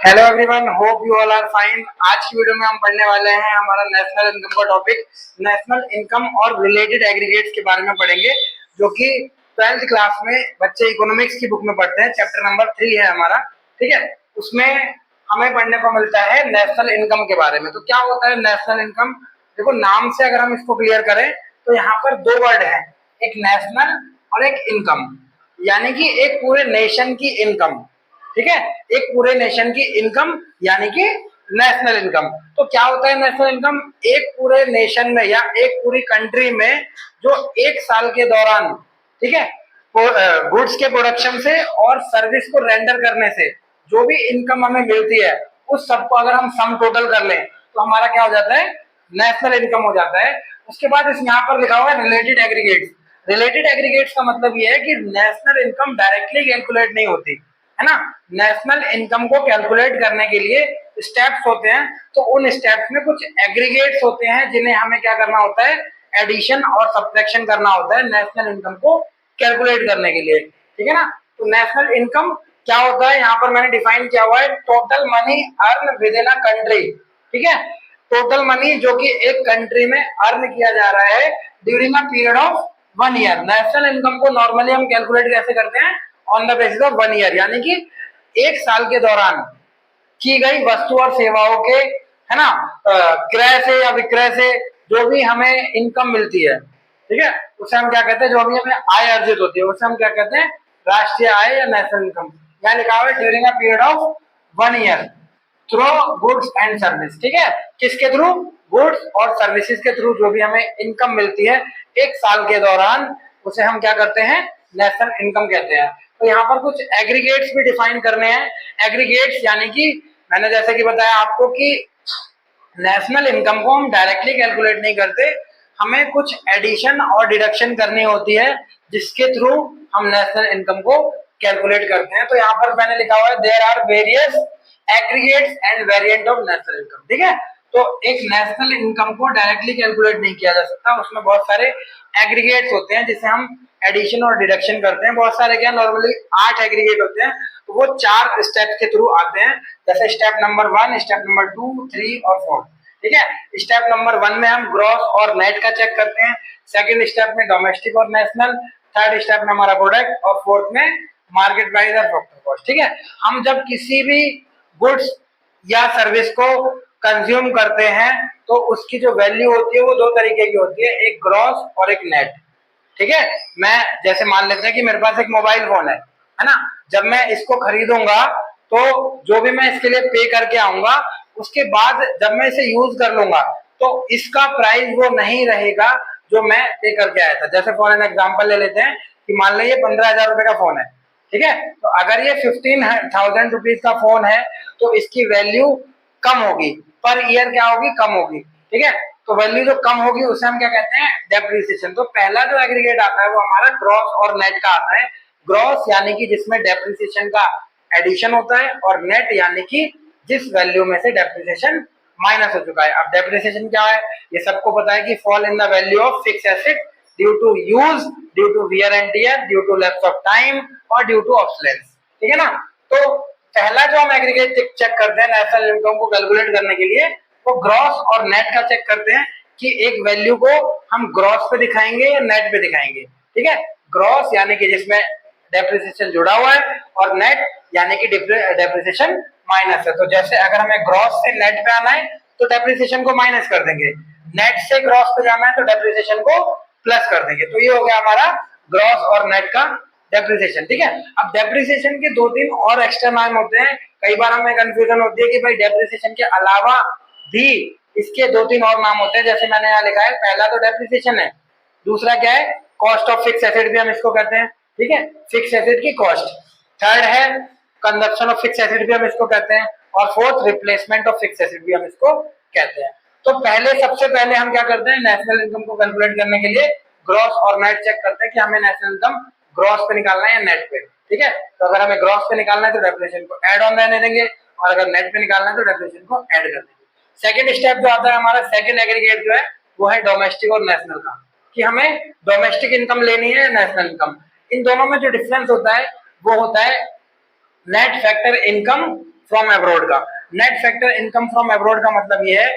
Hello everyone, hope you all are fine. आज की video में हम पढ़ने वाले हैं हमारा नेशनल इनकम का टॉपिक। नेशनल इनकम और रिलेटेड एग्रीगेट्स के बारे में पढ़ेंगे, जो कि 12th क्लास में बच्चे इकोनॉमिक्स की बुक में पढ़ते हैं। चैप्टर नंबर 3 है हमारा, ठीक है। उसमें हमें पढ़ने को मिलता है नेशनल इनकम के बारे में। तो क्या होता है नेशनल इनकम? देखो, नाम से अगर हम इसको क्लियर करें तो यहाँ पर दो वर्ड है, एक नेशनल और एक इनकम, यानी कि एक पूरे नेशन की इनकम, ठीक है। एक पूरे नेशन की इनकम यानी कि नेशनल इनकम। तो क्या होता है नेशनल इनकम? एक पूरे नेशन में या एक पूरी कंट्री में जो एक साल के दौरान, ठीक है, गुड्स के प्रोडक्शन से और सर्विस को रेंडर करने से जो भी इनकम हमें मिलती है, उस सबको अगर हम सम टोटल कर लें तो हमारा क्या हो जाता है? नेशनल इनकम हो जाता है। उसके बाद इस यहाँ पर लिखा हुआ है रिलेटेड एग्रीगेट्स। रिलेटेड एग्रीगेट्स का मतलब ये है कि नेशनल इनकम डायरेक्टली कैलकुलेट नहीं होती है ना। नेशनल इनकम को कैलकुलेट करने के लिए स्टेप्स होते हैं, तो उन स्टेप्स में कुछ एग्रीगेट्स होते हैं जिन्हें हमें क्या करना होता है? एडिशन और सब्ट्रैक्शन करना होता है नेशनल इनकम को कैलकुलेट करने के लिए, ठीक है ना। तो नेशनल इनकम क्या होता है, यहाँ पर मैंने डिफाइन किया हुआ है, total money earn with in a country, ठीक है। टोटल मनी जो कि एक कंट्री में अर्न किया जा रहा है during a period of 1 year. National income को नॉर्मली हम कैलकुलेट कैसे करते हैं? On the basis of 1 year, यानी कि एक साल के दौरान की गई वस्तु और सेवाओं के, है ना, क्रय से या विक्रय से जो भी हमें इनकम मिलती है, ठीक है, उसे हम क्या कहते हैं? जो भी हमें आय अर्जित होती है उसे हम क्या कहते हैं? राष्ट्रीय आय या नेशनल इनकम। यहाँ लिखा हुआ है during a period of 1 year through goods and service, ठीक है। किसके थ्रू? गुड्स और सर्विसेज के थ्रू जो भी हमें इनकम मिलती है एक साल के दौरान, उसे हम क्या करते हैं? नेशनल इनकम कहते हैं। तो यहाँ पर कुछ एग्रीगेट्स भी डिफाइन करने हैं। एग्रीगेट्स यानी कि मैंने जैसे कि बताया आपको कि नेशनल इनकम को हम डायरेक्टली कैलकुलेट नहीं करते, हमें कुछ एडिशन और डिडक्शन करनी होती है जिसके थ्रू हम नेशनल इनकम को कैलकुलेट करते हैं। तो यहाँ पर मैंने लिखा हुआ है there are various aggregates and variant of national income, ठीक है। तो एक नेशनल इनकम को डायरेक्टली कैलकुलेट नहीं किया जा सकता, उसमें बहुत सारे एग्रीगेट्स होते हैं जिसे हम एडिशन और डिडक्शन करते हैं। बहुत सारे क्या, नॉर्मली 8 एग्रीगेट होते हैं, तो वो 4 स्टेप के थ्रू आते हैं। जैसे स्टेप नंबर 1, स्टेप नंबर 2, 3 और 4, ठीक है। स्टेप नंबर 1 में हम ग्रॉस और नेट का चेक करते हैं, सेकंड स्टेप में डोमेस्टिक और नेशनल, थर्ड स्टेप में हमारा प्रोडक्ट और फोर्थ में मार्केट प्राइस और फैक्टर कॉस्ट, ठीक है। हम जब किसी भी गुड्स या सर्विस को कंज्यूम करते हैं तो उसकी जो वैल्यू होती है वो दो तरीके की होती है, एक ग्रॉस और एक नेट, ठीक है। मैं जैसे मान लेते हैं कि मेरे पास एक मोबाइल फोन है ना। जब मैं इसको खरीदूंगा तो जो भी मैं इसके लिए पे करके आऊंगा, उसके बाद जब मैं इसे यूज कर लूंगा तो इसका प्राइस वो नहीं रहेगा जो मैं पे करके आया था। जैसे फॉर एन एग्जांपल ले लेते हैं कि मान लीजिए 15,000 रुपए का फोन है, ठीक है। तो अगर ये 15,000 रुपीज का फोन है तो इसकी वैल्यू कम होगी, पर ईयर क्या होगी? कम होगी, ठीक है। तो वैल्यू जो कम होगी उसे हम क्या कहते हैं? डेप्रिसिएशन। तो पहला जो एग्रीगेट आता है वो हमारा ग्रॉस और नेट का आता है। ग्रॉस यानी कि जिसमें डेप्रिसिएशन का एडिशन होता है, और नेट यानी कि जिस वैल्यू में से डेप्रिसिएशन माइनस हो चुका है। अब डेप्रिसिएशन क्या है? ये सबको पता है कि fall in the value of fix asset due to use, due to wear and tear, due to lapse of time और ड्यू टू ऑब्सोलेंस, ठीक है ना। तो पहला जो हम एग्रीगेट चेक करते हैं नेशनल इनकम को कैलकुलेट करने के लिए, वो ग्रॉस और नेट का चेक करते हैं कि एक वैल्यू को हम ग्रॉस पे दिखाएंगे या नेट पे दिखाएंगे, ठीक है। ग्रॉस यानी कि जिसमें डेप्रिसिएशन जुड़ा हुआ है, और नेट यानी कि डेप्रिसिएशन माइनस है। तो जैसे अगर हमें ग्रॉस से नेट पे आना है तो डेप्रिसिएशन को माइनस कर देंगे, नेट से ग्रॉस पे जाना है तो डेप्रिसिएशन को प्लस कर देंगे। तो ये हो गया हमारा ग्रॉस और नेट का डेप्रिसिएशन, ठीक है। अब डेप्रिसिएशन के 2-3 और एक्स्ट्रा नाम होते हैं। कई बार हमें कंफ्यूजन होती है कि भाई डेप्रिसिएशन के अलावा भी इसके 2-3 और नाम होते हैं। जैसे मैंने यहाँ लिखा है, पहला तो डेप्रिसिएशन है, दूसरा क्या है? कॉस्ट ऑफ फिक्स एसेट भी हम इसको कहते हैं, ठीक है, फिक्स एसेट की कॉस्ट। थर्ड है कंजप्शन ऑफ फिक्स एसेट भी हम इसको कहते हैं, और fourth replacement of fix asset भी हम इसको कहते हैं। तो सबसे पहले हम क्या करते हैं? नेशनल इनकम को कैलकुलेट करने के लिए ग्रॉस और नेट चेक करते हैं कि हमें नेशनल इनकम ग्रॉस पे निकालना है या नेट पे, ठीक है। तो अगर हमें ग्रॉस पे निकालना है तो डेप्रिसिएशन को ऐड ऑन रहने देंगे, और अगर नेट पे निकालना है तो डेप्रिसिएशन को ऐड कर देंगे। सेकंड स्टेप जो आता है हमारा, सेकंड एग्रीगेट जो है वो है डोमेस्टिक और नेशनल का, कि हमें डोमेस्टिक इनकम लेनी है या नेशनल इनकम। इन दोनों में जो डिफरेंस होता है वो होता है net factor income from abroad का। Net factor income from abroad का मतलब ये है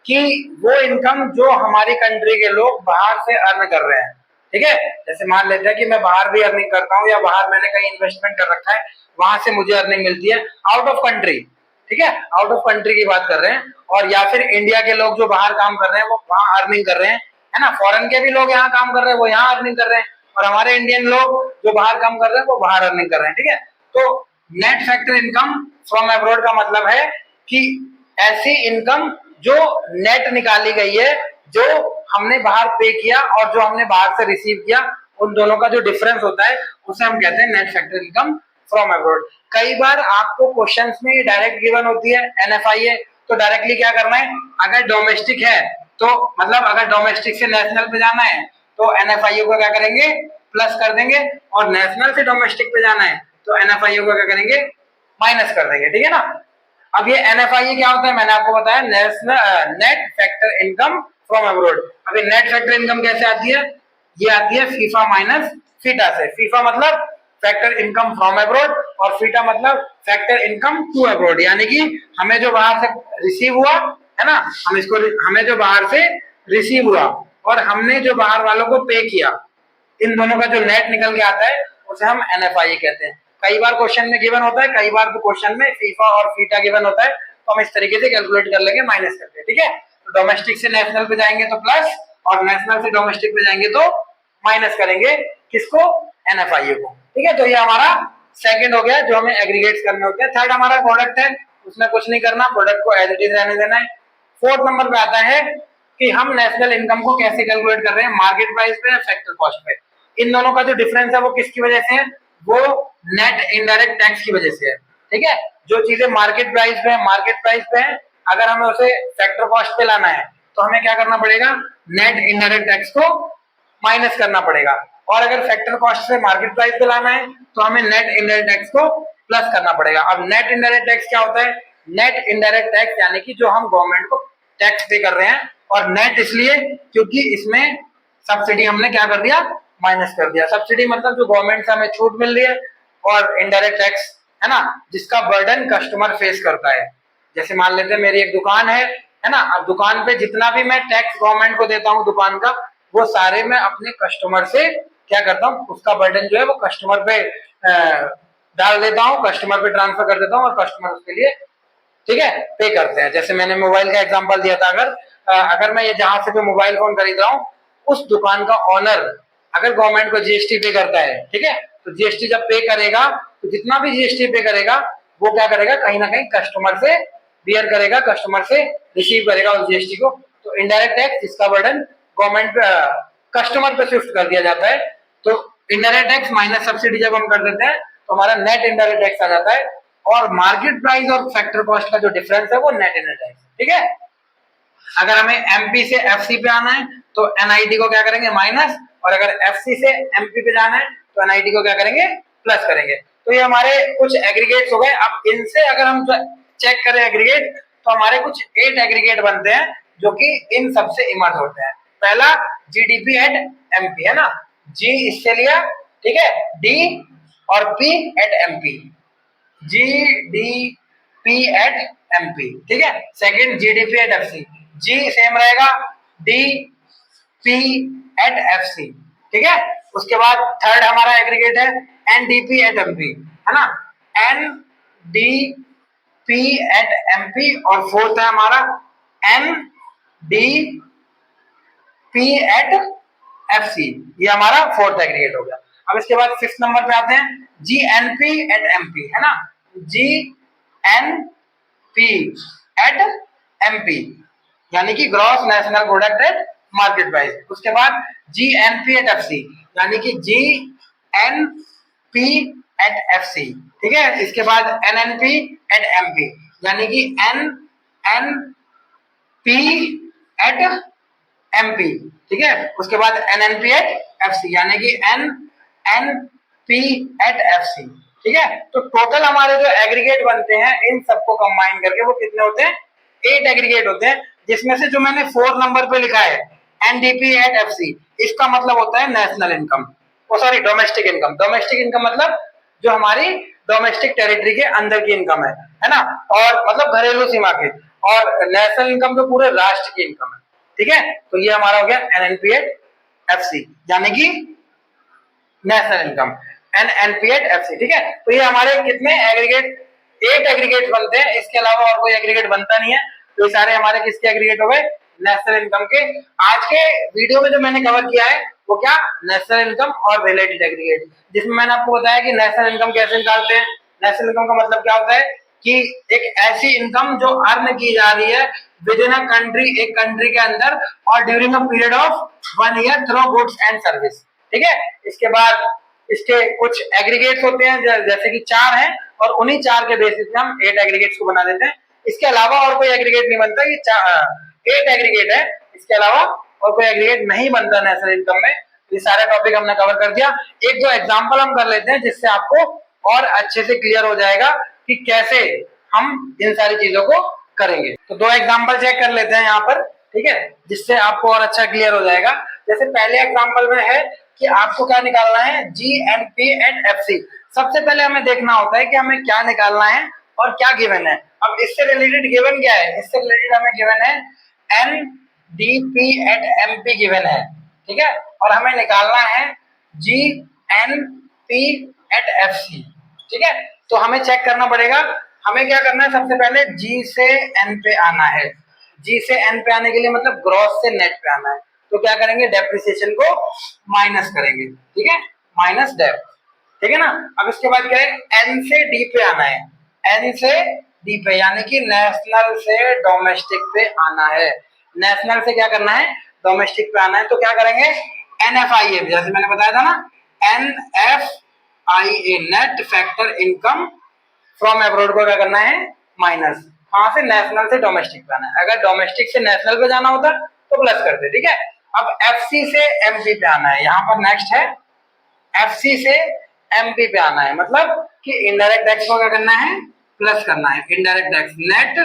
कि वो इनकम जो हमारी कंट्री के लोग बाहर से अर्न कर रहे हैं, ठीक है। जैसे मान लेते हैं कि मैं बाहर भी अर्निंग करता हूँ या बाहर मैंने कहीं इन्वेस्टमेंट कर रखा है, वहां से मुझे अर्निंग मिलती है आउट ऑफ कंट्री, ठीक है, आउट ऑफ कंट्री की बात कर रहे हैं। और या फिर इंडिया के लोग जो बाहर काम कर रहे हैं वो वहां अर्निंग कर रहे हैं, है ना। फॉरेन के भी लोग यहाँ काम कर रहे हैं, वो यहाँ अर्निंग कर रहे हैं, और हमारे इंडियन लोग जो बाहर काम कर रहे हैं वो बाहर अर्निंग कर रहे हैं, ठीक है। तो net factor income from abroad का मतलब है कि ऐसी इनकम जो नेट निकाली गई है, जो हमने बाहर पे किया और जो हमने बाहर से रिसीव किया, उन दोनों का जो डिफरेंस होता है उसे हम कहते हैं net factor income from abroad. कई बार आपको क्वेश्चंस में डायरेक्ट गिवन होती है एनएफआईए, तो डायरेक्टली क्या करना है, अगर डोमेस्टिक है तो मतलब अगर डोमेस्टिक से नेशनल पे जाना है तो एनएफआईओ को क्या करेंगे, प्लस कर देंगे, और नेशनल से डोमेस्टिक पे जाना है तो एनएफआईओ को क्या करेंगे, माइनस कर देंगे, ठीक है ना। अब ये एनएफआईए क्या होता है, मैंने आपको बताया national net factor income from abroad. अभी नेट फैक्टर इनकम कैसे आती है, ये आती है फीफा माइनस फीटा से। फीफा मतलब फैक्टर इनकम फ्रॉम अब्रॉड और फीटा मतलब फैक्टर इनकम टू अब्रॉड, यानी कि हमें जो बाहर से रिसीव हुआ है ना, हमें जो बाहर से रिसीव हुआ और हमने जो बाहर वालों को पे किया, इन दोनों का जो नेट निकल के आता है उसे हम एनएफआईए कहते हैं। कई बार क्वेश्चन में गिवन होता है, कई बार तो क्वेश्चन में फीफा और फीटा गिवन होता है, तो हम इस तरीके से कैलकुलेट कर लेंगे, माइनस करके, ठीक है। तो डोमेस्टिक से नेशनल पे जाएंगे तो प्लस, और नेशनल से डोमेस्टिक पे जाएंगे तो माइनस करेंगे, किसको, एनएफआईए को, ठीक है। तो ये हमारा सेकंड हो गया जो हमें एग्रीगेट्स करने होते हैं। थर्ड हमारा प्रोडक्ट है, उसमें कुछ नहीं करना, प्रोडक्ट को एज इट इज रहने देना है। फोर्थ नंबर पे आता है कि हम नेशनल इनकम को कैसे कैलकुलेट कर रहे हैं, मार्केट प्राइस पे या फैक्टर कॉस्ट पे। इन दोनों का जो डिफरेंस है वो किसकी वजह से है, वो नेट इनडायरेक्ट टैक्स की वजह से है, ठीक है। जो चीजें मार्केट प्राइस पे है, अगर हमें उसे फैक्टर कॉस्ट पे लाना है तो हमें क्या करना पड़ेगा, नेट इनडायरेक्ट टैक्स को माइनस करना पड़ेगा, और अगर फैक्टर कॉस्ट से मार्केट प्राइस पे लाना है तो हमें नेट इनडायरेक्ट टैक्स को प्लस करना पड़ेगा। अब नेट इनडायरेक्ट टैक्स क्या होता है, नेट इनडायरेक्ट टैक्स यानी कि जो हम गवर्नमेंट को टैक्स पे कर रहे हैं, और नेट इसलिए क्योंकि इसमें सब्सिडी हमने क्या कर दिया, माइनस कर दिया। सब्सिडी मतलब जो गवर्नमेंट से हमें छूट मिल रही है, और इनडायरेक्ट टैक्स है ना, जिसका बर्डन कस्टमर फेस करता है। जैसे मान लेते हैं मेरी एक दुकान है ना, अब दुकान पे जितना भी मैं टैक्स गवर्नमेंट को देता हूँ दुकान का, वो सारे मैं अपने कस्टमर से क्या करता हूँ, उसका बर्डन जो है वो कस्टमर पे डाल देता हूँ, कस्टमर पे ट्रांसफर कर देता हूँ, और कस्टमर उसके लिए, ठीक है, पे करते हैं। जैसे मैंने मोबाइल का एग्जांपल दिया था, अगर मैं ये जहां से भी मोबाइल फोन खरीद रहा हूँ, उस दुकान का ऑनर अगर गवर्नमेंट को जीएसटी पे करता है, ठीक है, तो जीएसटी जब पे करेगा तो जितना भी जीएसटी पे करेगा वो क्या करेगा, कहीं ना कहीं कस्टमर से बियर करेगा, कस्टमर से रिसीव करेगा उस जीएसटी को। तो इनडायरेक्ट टैक्स इसका बर्डन गवर्नमेंट कस्टमर पे शिफ्ट कर दिया जाता है। तो इनडायरेक्ट टैक्स माइनस सब्सिडी जब हम कर देते हैं तो हमारा नेट इनडायरेक्ट टैक्स आ जाता है, और मार्केट प्राइस और फैक्टर कॉस्ट का जो डिफरेंस है वो नेट इनडायरेक्ट टैक्स, ठीक है। अगर हमें एमपी से एफसी पे आना है तो एनआईटी को क्या करेंगे, माइनस, और अगर एफसी से एमपी पे जाना है तो एनआईटी को क्या करेंगे, प्लस करेंगे। तो ये हमारे कुछ एग्रीगेट्स हो गए। अब इनसे अगर हम चेक करें एग्रीगेट, तो हमारे कुछ 8 एग्रीगेट बनते हैं जो कि इन सबसे इमर्ज होते हैं। पहला जीडीपी एट एमपी है ना, जी इससे लिया, ठीक है, डी और P at M P, G D P at M P, ठीक है। Second G D P at F C, G same रहेगा, डी पी एट एफसी, ठीक है। उसके बाद थर्ड हमारा एग्रीगेट है एनडीपी एट एमपी, है ना, एनडीपी एट एमपी, और फोर्थ है हमारा एनडीपी एट एफसी, ये हमारा फोर्थ एग्रीगेट हो गया। अब इसके बाद फिफ्थ नंबर पे आते हैं जीएनपी एट एमपी, है ना, जीएनपी एट एमपी, यानी कि gross national product at market price. उसके बाद जीएनपी एट एफसी, यानी कि जीएनपी एट एफसी, ठीक है। इसके बाद एनएनपी एट एमपी, यानी कि एनएनपी एट एमपी, ठीक है। उसके बाद एनएनपी एट एफसी, यानी कि एनएनपी एट एफसी, ठीक है। तो टोटल हमारे जो एग्रीगेट बनते हैं इन सबको कंबाइन करके वो कितने होते हैं, 8 एग्रीगेट होते हैं, जिसमें से जो मैंने 4 नंबर पे लिखा है एनडीपी एट एफसी, इसका मतलब होता है national income, oh sorry domestic income. Domestic income मतलब जो हमारी डोमेस्टिक टेरिटरी के अंदर की इनकम है ना, और मतलब घरेलू सीमा की, और नेशनल इनकम जो पूरे राष्ट्र की इनकम है। ठीक है, तो ये हमारा हो गया NNP8FC यानी कि नेशनल इनकम, NNP8FC। ठीक है, तो ये हमारे कितने एग्रीगेट, 8 एग्रीगेट बनते हैं, इसके अलावा और कोई एग्रीगेट बनता नहीं है। तो ये सारे हमारे किसके एग्रीगेट हो गए, नेशनल इनकम के। आज के वीडियो में जो मैंने कवर किया है वो क्या, नेशनल इनकम और रिलेटेड एग्रीगेट, जिसमें मैंने आपको बताया कि नेशनल इनकम कैसे निकालते हैं। नेशनल इनकम का मतलब क्या होता है कि एक ऐसी इनकम जो अर्न की जा रही है विद इन अ कंट्री, एक कंट्री के अंदर, और during a period of 1 year through goods and service. ठीक है, इसके बाद इसके कुछ एग्रीगेट्स होते हैं जैसे कि 4 हैं, और उन्हीं 4 के बेसिस पे हम 8 एग्रीगेट्स को बना देते हैं। इसके अलावा और कोई एग्रीगेट नहीं बनता, ये 8 एग्रीगेट है, इसके अलावा और कोई एग्रीगेट नहीं बनता नेशनल इनकम में। ये सारे टॉपिक हमने कवर कर दिया। एक दो एग्जांपल हम कर लेते हैं जिससे आपको और अच्छे से क्लियर हो जाएगा कि कैसे हम इन सारी चीजों को करेंगे। तो 2 एग्जांपल चेक कर लेते हैं यहाँ पर, ठीक है, जिससे आपको और अच्छा क्लियर हो जाएगा। जैसे पहले एग्जांपल में है कि आपको क्या निकालना है, GNP8FC। सबसे पहले हमें देखना होता है कि हमें क्या निकालना है और क्या गिवन है। अब इससे रिलेटेड गिवन क्या है, इससे रिलेटेड हमें गिवन है NDP@MP गिवन है। ठीक है, और हमें निकालना है GNP@FC। ठीक है, तो हमें चेक करना पड़ेगा, हमें क्या करना है, सबसे पहले G से N पे आना है। G से N पे आने के लिए मतलब ग्रॉस से नेट पे आना है। तो क्या करेंगे, डेप्रिसिएशन को माइनस करेंगे। ठीक है, माइनस डेप। ठीक है ना, अब इसके बाद क्या है, N से D पे आना है, N से D पे, यानी कि नेशनल से डोमेस्टिक पे आना है। नेशनल से क्या करना है, डोमेस्टिक पे आना है। तो क्या करेंगे, NFIA, जैसे मैंने बताया था ना, NFIA net factor income from abroad को क्या करना है, माइनस। कहां से, नेशनल से डोमेस्टिक पे आना है। अगर डोमेस्टिक से नेशनल पे जाना होता तो प्लस करते। ठीक है, अब FC से MP पे आना है। यहाँ पर नेक्स्ट है FC से MP पे आना है, मतलब कि इनडायरेक्ट टैक्स को क्या करना है, प्लस करना है। Indirect tax, net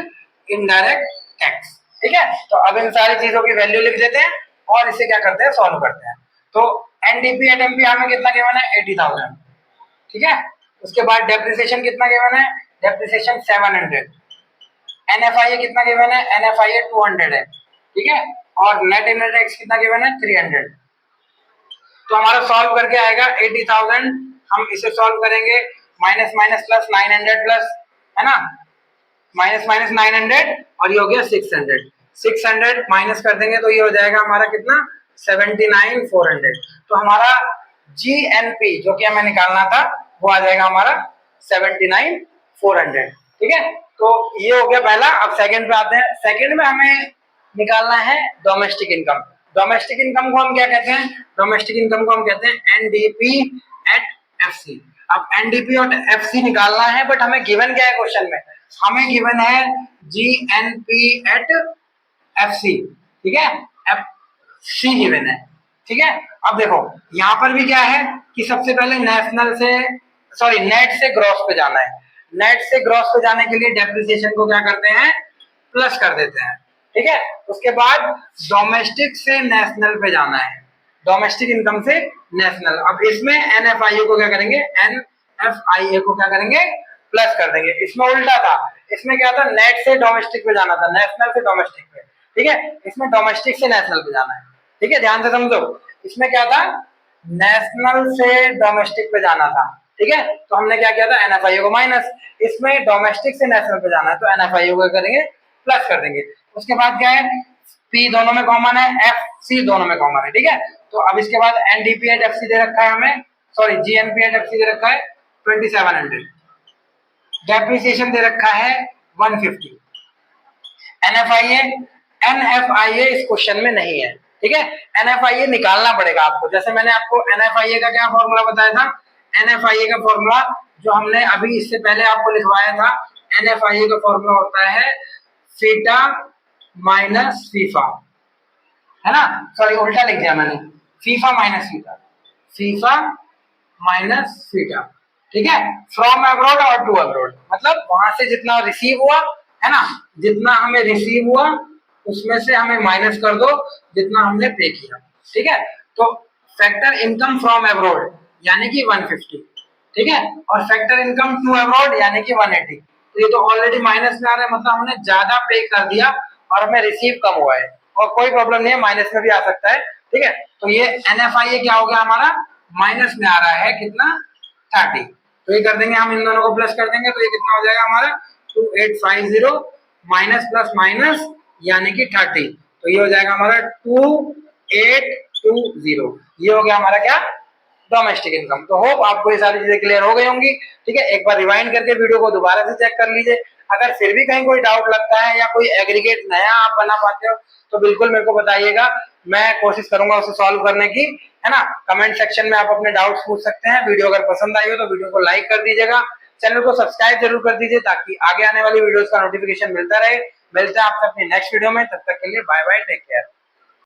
indirect tax. ठीक है, तो अब इन सारी चीजों की वैल्यू लिख देते हैं और इसे क्या करते हैं, सॉल्व करते हैं। तो NDP@MP हमें कितना गिवन है, 80,000। ठीक है, उसके बाद डेप्रिसिएशन कितना गिवन है, डेप्रिसिएशन 700। NFIA कितना गिवन है, NFIA 200 है। ठीक है, और नेट इनडायरेक्ट टैक्स कितना गिवन है, 300। तो हमारा सॉल्व करके आएगा 80,000। हम इसे सॉल्व करेंगे, माइनस माइनस प्लस 900 प्लस, है ना, माइनस माइनस 900, और ये हो गया 600। 600 माइनस कर देंगे तो ये हो जाएगा हमारा कितना, 79,400। तो हमारा GNP जो कि हमें निकालना था वो आ जाएगा हमारा 79,400। ठीक है, तो ये हो गया पहला। अब सेकंड पे आते हैं। सेकंड में हमें निकालना है डोमेस्टिक इनकम। डोमेस्टिक इनकम को हम क्या कहते हैं, डोमेस्टिक इनकम को हम कहते हैं NDP@FC। अब NDP और FC निकालना है, बट हमें गिवन क्या है क्वेश्चन में, हमें गिवन है GNP@FC। ठीक है, FC गिवन है। ठीक है, अब देखो यहाँ पर भी क्या है कि सबसे पहले नेशनल से, सॉरी, नेट से ग्रॉस पे जाना है। नेट से ग्रॉस पे जाने के लिए डेप्रिसिएशन को क्या करते हैं, प्लस कर देते हैं। ठीक है, उसके बाद डोमेस्टिक से नेशनल पे जाना है, डोमेस्टिक इनकम से नेशनल। अब इसमें NFIA को क्या करेंगे, NFIA को क्या करेंगे, प्लस कर देंगे। इसमें उल्टा था, इसमें क्या था, नेट से डोमेस्टिक पे जाना था, नेशनल से डोमेस्टिक पे। ठीक है, इसमें डोमेस्टिक से नेशनल पे जाना है। ठीक है, ध्यान से समझो, इसमें क्या था, नेशनल से डोमेस्टिक पे जाना था। ठीक है, तो हमने क्या किया था, NFIA को माइनस। इसमें डोमेस्टिक से नेशनल पे जाना है, तो NFIA को करेंगे, प्लस कर देंगे। उसके बाद क्या है, P दोनों में कॉमन है, FC दोनों में कॉमन है। ठीक है, तो अब इसके बाद NDP@FC दे रखा है हमें, सॉरी, GNP@FC दे रखा है 2700। डेप्रिसिएशन दे रखा है 150। NFIA इस क्वेश्चन में नहीं है। ठीक है, NFIA निकालना पड़ेगा आपको। जैसे मैंने आपको NFIA का क्या फॉर्मूला बताया था, NFIA का फॉर्मूला जो हमने अभी इससे पहले आपको लिखवाया था, NFIA का फॉर्मूला होता है थीटा माइनस फीफा, है ना, सॉरी उल्टा लिख दिया मैंने, FIFA minus theta, FIFA minus theta. ठीक है, फ्रॉम अब्रॉड और टू अब्रॉड, मतलब वहां से जितना रिसीव हुआ, है ना, जितना हमें रिसीव हुआ उसमें से हमें माइनस कर दो जितना हमने पे किया। ठीक है, तो फैक्टर इनकम फ्रॉम अब्रॉड यानी कि 150। ठीक है। और फैक्टर इनकम टू अब्रॉड यानी कि 180, तो ये तो ऑलरेडी माइनस में आ रहा है, मतलब हमने ज्यादा पे कर दिया और हमें रिसीव कम हुआ है, और कोई प्रॉब्लम नहीं है, माइनस में भी आ सकता है, ठीक है। तो ये NFI क्या हो गया हमारा, माइनस में आ रहा है कितना, 30। तो ये कर देंगे हम, इन दोनों को प्लस कर देंगे, तो ये कितना हो जाएगा हमारा 2850 माइनस प्लस माइनस यानी कि 30, तो ये हो जाएगा हमारा 2820। ये हो गया हमारा क्या, डोमेस्टिक इनकम। तो होप आपको ये सारी चीजें क्लियर हो गई होंगी, ठीक है। एक बार रिवाइंड करके वीडियो को दोबारा से चेक कर लीजिए। अगर फिर भी कहीं कोई डाउट लगता है या कोई एग्रीगेट नया आप बना पाते हो तो बिल्कुल मेरे को बताइएगा, मैं कोशिश करूंगा उसे सॉल्व करने की, है ना। कमेंट सेक्शन में आप अपने डाउट्स पूछ सकते हैं। वीडियो अगर पसंद आई हो तो वीडियो को लाइक कर दीजिएगा, चैनल को सब्सक्राइब जरूर कर दीजिए ताकि आगे आने वाली वीडियोस का नोटिफिकेशन मिलता रहे। मिलते हैं आपसे अपनी नेक्स्ट वीडियो में, तब तक के लिए बाय बाय, टेक केयर।